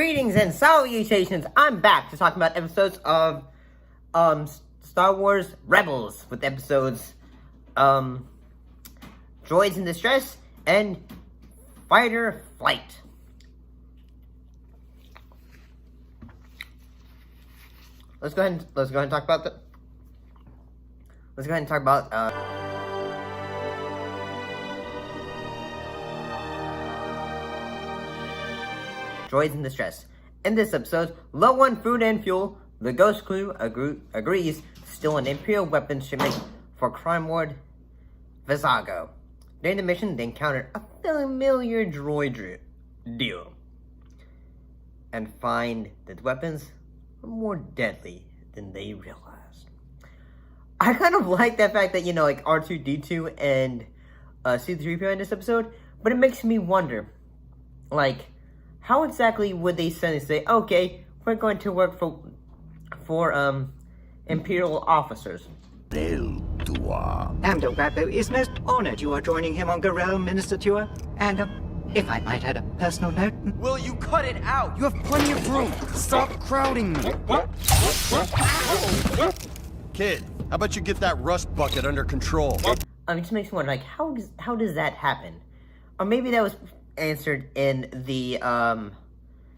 Greetings and salutations. I'm back to talk about episodes of Star Wars Rebels with episodes Droids in Distress and Fighter Flight. Let's go ahead and talk about Droids in Distress. In this episode, low on food and fuel, the Ghost crew agrees to steal an Imperial weapons shipment for crime lord Vizago. During the mission, they encounter a familiar droid deal and find that weapons are more deadly than they realized. I kind of like that fact that, like R2-D2 and C-3PO in this episode, but it makes me wonder, how exactly would they suddenly say, okay, we're going to work for Imperial officers? Lambda Wabbo is most honored you are joining him on Garel Minister Tour. And, if I might add a personal note... Will you cut it out? You have plenty of room. Stop crowding me. Kid, how about you get that rust bucket under control? It just makes me wonder, how does that happen? Or maybe that was answered in the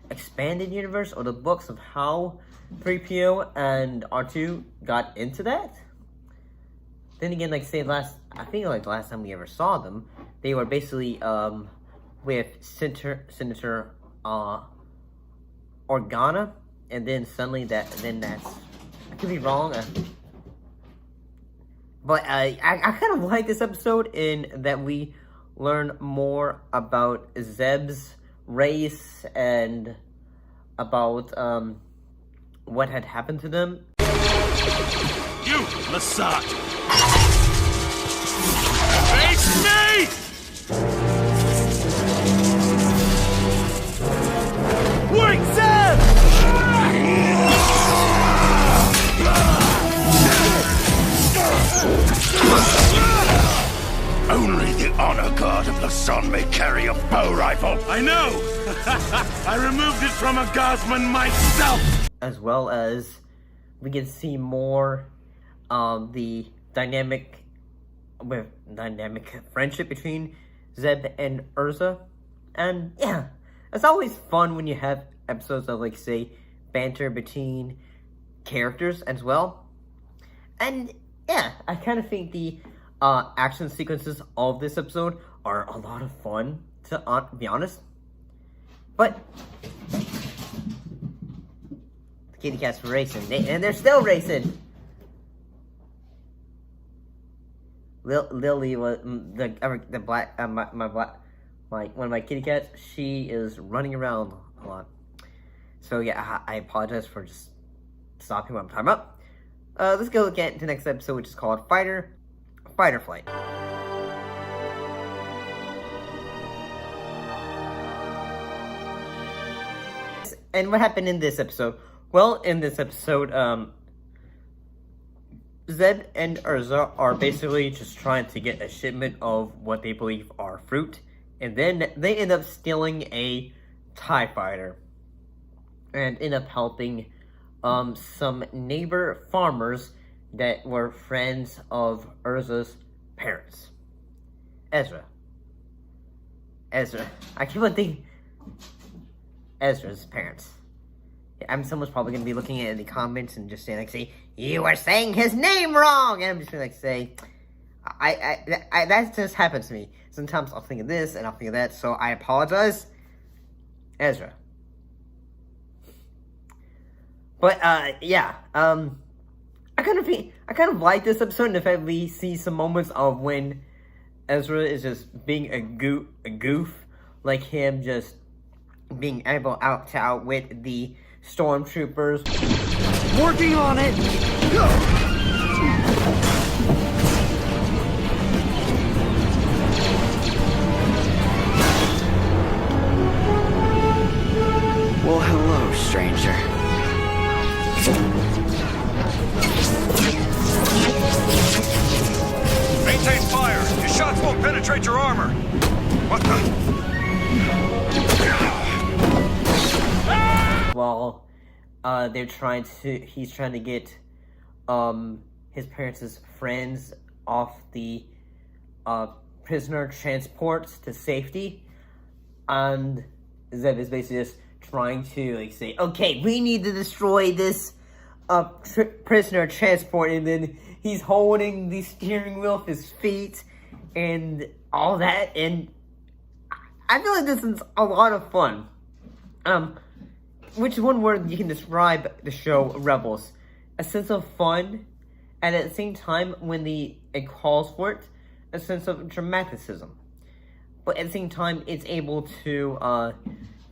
expanded universe or the books of how 3PO and R2 got into that. Then again, I think the last time we ever saw them, they were basically with Senator Organa, and then suddenly that's I could be wrong, but I kind of like this episode in that we learn more about Zeb's race and about what had happened to them. You, Lasat! Face me! Wait, Zeb! Only the honor guard of the sun may carry a bow rifle. I know! I removed it from a guardsman myself! As well as we can see more the dynamic friendship between Zeb and Urza. And yeah, it's always fun when you have episodes of, say, banter between characters as well. And yeah, I kind of think the action sequences of this episode are a lot of fun, to be honest. But the kitty cats were racing, and they're still racing. Lily was the black one of my kitty cats. She is running around a lot. So yeah, I apologize for just stopping what I'm talking about. Let's go get into the next episode, which is called Fighter Flight. And what happened in this episode? Well, in this episode, Zeb and Urza are basically just trying to get a shipment of what they believe are fruit, and then they end up stealing a TIE fighter, and end up helping some neighbor farmers that were friends of Urza's parents. Ezra. I keep on thinking Ezra's parents. Someone's probably going to be looking at the comments and just saying, say, you are saying his name wrong! And I'm just going to say, that just happens to me. Sometimes I'll think of this and I'll think of that, so I apologize. Ezra. But, yeah, I kind of like this episode in the fact we see some moments of when Ezra is just being a goof, like him just being able to outwit the stormtroopers. Working on it! Well, hello, stranger. Maintain fire. Your shots won't penetrate your armor. What the? Ah! he's trying to get his parents' friends off the prisoner transports to safety, and Zeb is basically just trying to like say, okay, we need to destroy this prisoner transport, and then he's holding the steering wheel with his feet and all that, and I feel like this is a lot of fun. Which one word you can describe the show Rebels? A sense of fun, and at the same time, when it calls for it, a sense of dramaticism. But at the same time, it's able to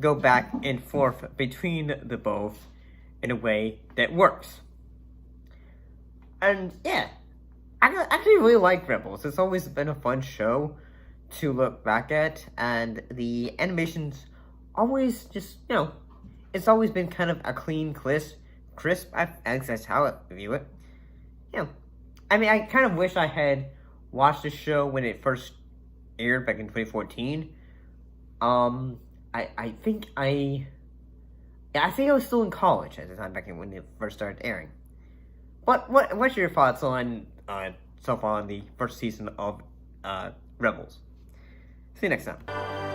go back and forth between the both in a way that works. And yeah, I actually really like Rebels. It's always been a fun show to look back at, and the animation's always just, it's always been kind of a clean, crisp. I guess that's how I view it. I mean, I kind of wish I had watched the show when it first aired back in 2014. I think I was still in college at the time back when it first started airing. But what's your thoughts on so far on the first season of Rebels? See you next time.